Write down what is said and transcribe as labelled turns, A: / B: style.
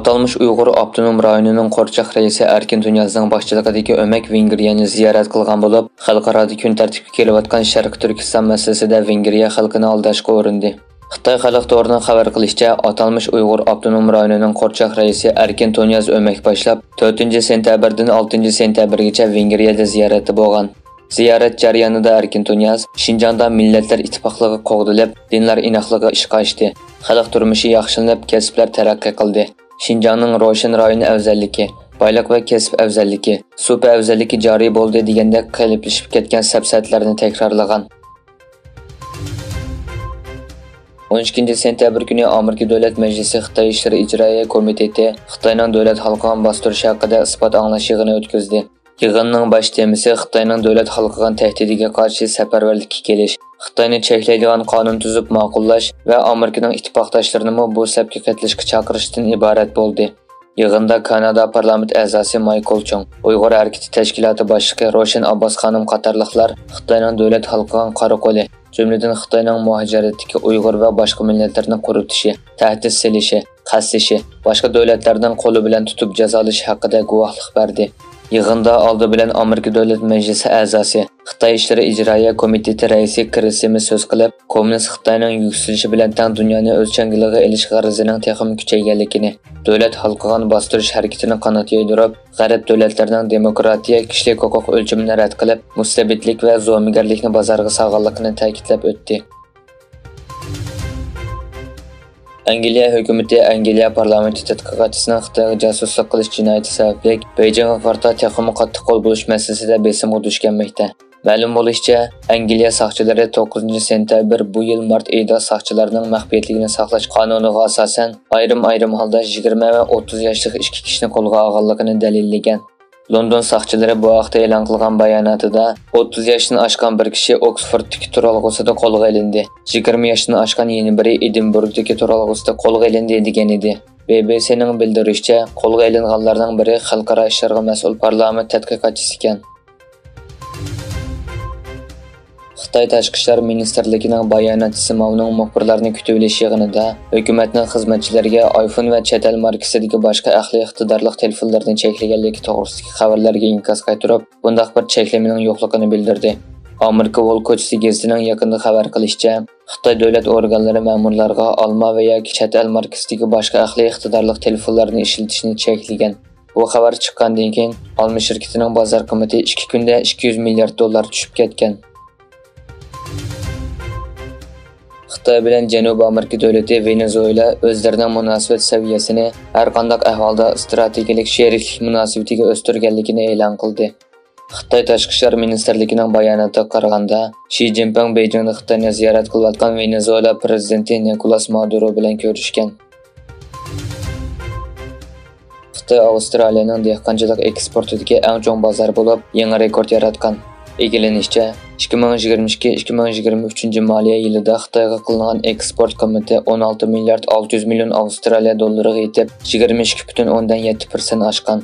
A: Atalmış Uyghur Abdunum rayonunun Qorçaq reisi Erkin Tunyazning boshchiligidagi o'mak Vengriyani ziyorat qilgan bo'lib, xalqaro kun tartibga kelayotgan Sharq Turkiston masalasida Vengriya xalqini aldashga urindi. Xitoy xalq to'rining xabar qilishicha, atalmış Uyghur Abdunum rayonining Qorçaq reisi Erkin Tunyaz o'mak boshlab 4-sentyabrdan 6-sentyabrgacha Vengriyada ziyorati bo'lgan. Ziyorat jarayonida Erkin Tunyaz Şinjanda millatlar ittifoqligi qo'g'dilib, dinlar inoqligi ishga oshdi. Xalq turmushi yaxshilanib, kasblar taraqqiy qildi. Şinjanning Roshan rayoni afzalligi, boylik va kasb afzalligi, suv afzalligi joriy bo'ldi degandek qiliplashib ketgan safsatlarni takrorlagan. 12-sentyabr kuni Amerika Davlat Majlisi Xitoy ishlari ijroiya komiteti Xitoyning davlat xalqiga bostirish haqida isbot anglash yig'ini o'tkazdi. Yig'inning bosh temasi Xitoyning davlat xalqiga tahdidiga qarshi safarbarlikka kelish, Xitoyni cheklaydigan qonun tuzib ma'qullash va Amerikaning ittifoqdoshlarini bu safga qatnashga chaqirishdan iborat bo'ldi. Yig'inda Kanada parlament a'zosi Michael Chung, Uyg'ur harakati tashkiloti boshlig'i Roshan Abbos xonim qatorliqlar Xitoyning davlat xalqiga qora qo'li, jumladan Xitoyning muhojiratdagi Uyg'ur va boshqa millatlarni quritishi, tahdid selishi, qaslishi, boshqa davlatlardan qo'li bilan tutib jazolash haqida guvohlik berdi. Yig'inda oldi bilan Amerika Davlat Majlisi a'zosi, Xitoy ishlari ijroiya komiteti raisi Kirisimi so'z qilib, kommunist Xitoyning yuksalishi bilan tang dunyoni o'z changaliga elish g'arazining texim kuchayganligini, davlat xalqiga bostirish harakatini qanot yoydirib, g'arb davlatlarining demokratiya, kishilik huquq o'lchimini rad qilib, mustabidlik va zo'migarlikni bozorga solganligini ta'kidlab o'tdi. Angliya hukumati Angliya parlamenti tadqiqotchisining Xitoyga jasuslik qilish jinoyati sababli Beijingga qarta texmi qattiq qo'l bo'lish masalasida besimga duch kelmoqda. Ma'lum bo'lishicha, Angliya soqchilari 9-sentyabr bu yil mart oyida soqchilarning maxfiyatligini saqlash qonuniga asosan ayrim holda 20 va 30 yoshli ikki kishini qo'lga olganligini dalillagan. London soqchilari bu haqda e'lon qilgan bayonotida 30 yoshdan oshgan bir kishi Oxforddagi turalg'usida qo'lga olindi. 20 yoshdan oshgan yana biri Edinburghdagi turalg'usida qo'lga olindi degan edi. BBC'ning bildirishicha, qo'lga olinganlarning biri xalqaro ishlarga mas'ul parlament tadqiqotchisi ekan. Xitoy Tashqi ishlar ministrligining bayonotchisi Mavning muxbirlarni kutib olish yig'inida hukumatning xizmatchilariga iPhone va chet el markasidagi boshqa aqliy iqtidorli telefonlarni cheklaganligi to'g'risidagi xabarlarga inkos qaytarib, bundaq bir cheklamaning yo'qligini bildirdi. Amerika Wall ko'chasi gazetining yaqinda xabar qilishicha, Xitoy davlat organlari ma'murlarga Alma va yoki chet el markasidagi boshqa aqliy iqtidorli telefonlarni ishlatishni cheklagan. Bu xabar chiqqandan keyin Alma shirkatining bozor qiymati 2 kunda 200 milliard dollar tushib ketgan. Xitoy bilan Janubiy Amerika davlati Venezuela o'zlarining munosabat saviyasini har qanday ahvolda strategik sheriklik munosabatiga o'stirganligini e'lon qildi. Xitoy Tashqi ishlar ministrligining bayonotiga qaraganda, Xi Jinping Beijingda Xitoyni ziyorat qilayotgan Venezuela prezidenti Nicolas Maduro bilan ko'rishgan. Xitoy Avstraliyaning dehqonchilik eksportidagi eng chong bozor bo'lib, yangi rekord yaratgan. Egilenishicha, 2022-2023 moliya yilida Xitoyga qilingan eksport qiymati 16 milliard 600 million Avstraliya dollariga yetib, 22,7% oshgan.